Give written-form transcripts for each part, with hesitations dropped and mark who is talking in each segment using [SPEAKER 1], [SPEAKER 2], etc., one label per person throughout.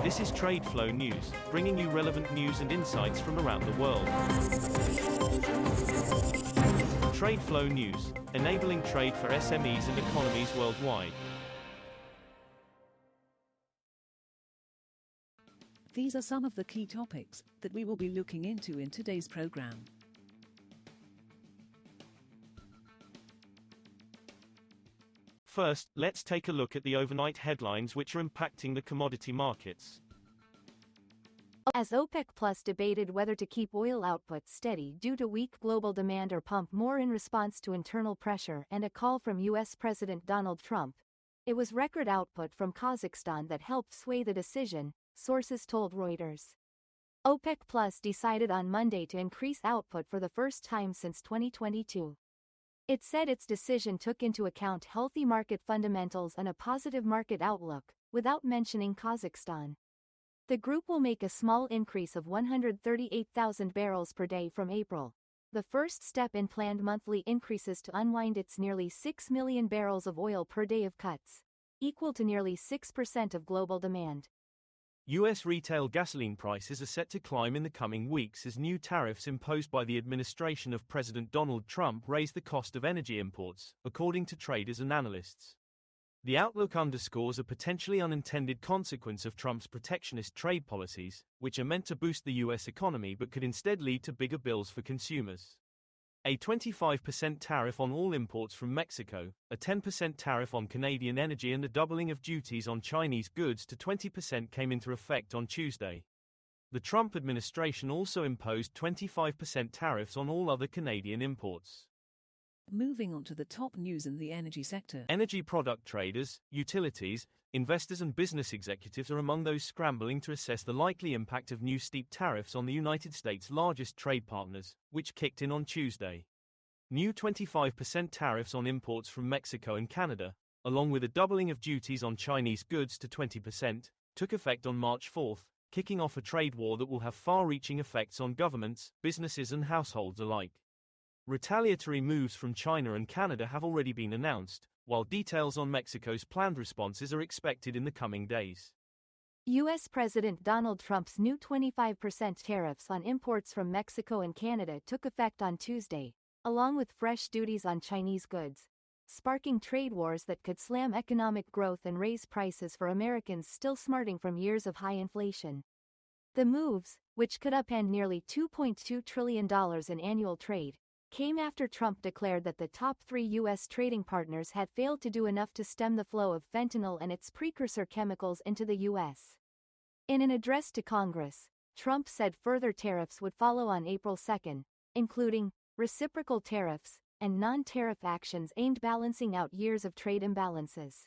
[SPEAKER 1] This is TradeFlow News, bringing you relevant news and insights from around the world. TradeFlow News, enabling trade for SMEs and economies worldwide.
[SPEAKER 2] These are some of the key topics that we will be looking into in today's program.
[SPEAKER 1] First, let's take a look at the overnight headlines which are impacting the commodity markets.
[SPEAKER 3] As OPEC Plus debated whether to keep oil output steady due to weak global demand or pump more in response to internal pressure and a call from U.S. President Donald Trump, it was record output from Kazakhstan that helped sway the decision, sources told Reuters. OPEC Plus decided on Monday to increase output for the first time since 2022. It said its decision took into account healthy market fundamentals and a positive market outlook, without mentioning Kazakhstan. The group will make a small increase of 138,000 barrels per day from April, the first step in planned monthly increases to unwind its nearly 6 million barrels of oil per day of cuts, equal to nearly 6% of global demand.
[SPEAKER 1] U.S. retail gasoline prices are set to climb in the coming weeks as new tariffs imposed by the administration of President Donald Trump raise the cost of energy imports, according to traders and analysts. The outlook underscores a potentially unintended consequence of Trump's protectionist trade policies, which are meant to boost the U.S. economy but could instead lead to bigger bills for consumers. A 25% tariff on all imports from Mexico, a 10% tariff on Canadian energy and a doubling of duties on Chinese goods to 20% came into effect on Tuesday. The Trump administration also imposed 25% tariffs on all other Canadian imports.
[SPEAKER 2] Moving on to the top news in the energy sector.
[SPEAKER 1] Energy product traders, utilities, investors and business executives are among those scrambling to assess the likely impact of new steep tariffs on the United States' largest trade partners, which kicked in on Tuesday. New 25% tariffs on imports from Mexico and Canada, along with a doubling of duties on Chinese goods to 20%, took effect on March 4, kicking off a trade war that will have far-reaching effects on governments, businesses and households alike. Retaliatory moves from China and Canada have already been announced, while details on Mexico's planned responses are expected in the coming days.
[SPEAKER 3] U.S. President Donald Trump's new 25% tariffs on imports from Mexico and Canada took effect on Tuesday, along with fresh duties on Chinese goods, sparking trade wars that could slam economic growth and raise prices for Americans still smarting from years of high inflation. The moves, which could upend nearly $2.2 trillion in annual trade, came after Trump declared that the top 3 U.S. trading partners had failed to do enough to stem the flow of fentanyl and its precursor chemicals into the U.S. In an address to Congress, Trump said further tariffs would follow on April 2, including reciprocal tariffs and non-tariff actions aimed balancing out years of trade imbalances.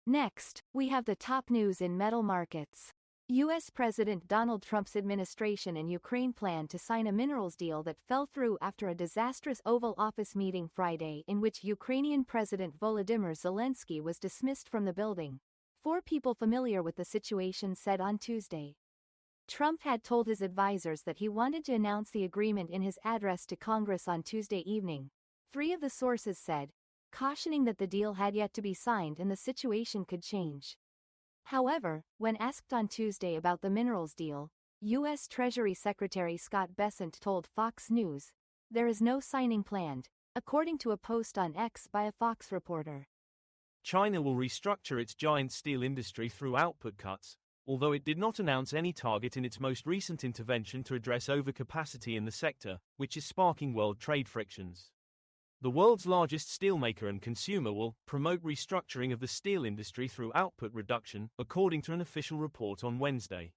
[SPEAKER 3] Next, we have the top news in metal markets. U.S. President Donald Trump's administration and Ukraine plan to sign a minerals deal that fell through after a disastrous Oval Office meeting Friday in which Ukrainian President Volodymyr Zelensky was dismissed from the building, 4 people familiar with the situation said on Tuesday. Trump had told his advisors that he wanted to announce the agreement in his address to Congress on Tuesday evening, 3 of the sources said, cautioning that the deal had yet to be signed and the situation could change. However, when asked on Tuesday about the minerals deal, U.S. Treasury Secretary Scott Bessent told Fox News, there is no signing planned, according to a post on X by a Fox reporter.
[SPEAKER 1] China will restructure its giant steel industry through output cuts, although it did not announce any target in its most recent intervention to address overcapacity in the sector, which is sparking world trade frictions. The world's largest steelmaker and consumer will promote restructuring of the steel industry through output reduction, according to an official report on Wednesday.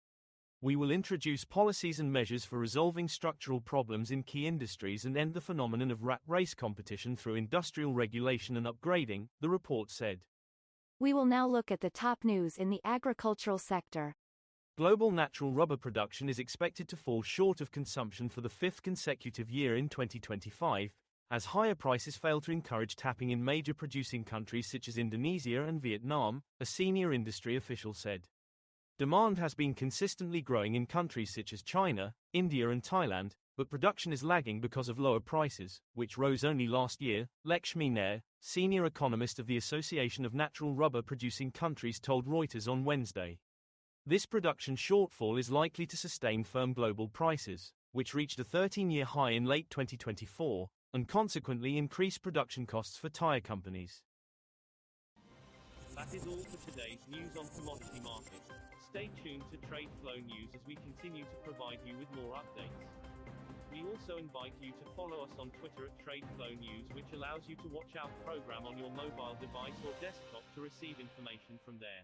[SPEAKER 1] We will introduce policies and measures for resolving structural problems in key industries and end the phenomenon of rat race competition through industrial regulation and upgrading, the report said.
[SPEAKER 3] We will now look at the top news in the agricultural sector.
[SPEAKER 1] Global natural rubber production is expected to fall short of consumption for the 5th consecutive year in 2025, as higher prices fail to encourage tapping in major producing countries such as Indonesia and Vietnam, a senior industry official said. Demand has been consistently growing in countries such as China, India and Thailand, but production is lagging because of lower prices, which rose only last year, Lakshmi Nair, senior economist of the Association of Natural Rubber Producing Countries told Reuters on Wednesday. This production shortfall is likely to sustain firm global prices, which reached a 13-year high in late 2024, and consequently increase production costs for tire companies.
[SPEAKER 4] That is all for today's news on commodity markets. Stay tuned to TradeFlow News as we continue to provide you with more updates. We also invite you to follow us on Twitter at TradeFlow News, which allows you to watch our program on your mobile device or desktop to receive information from there.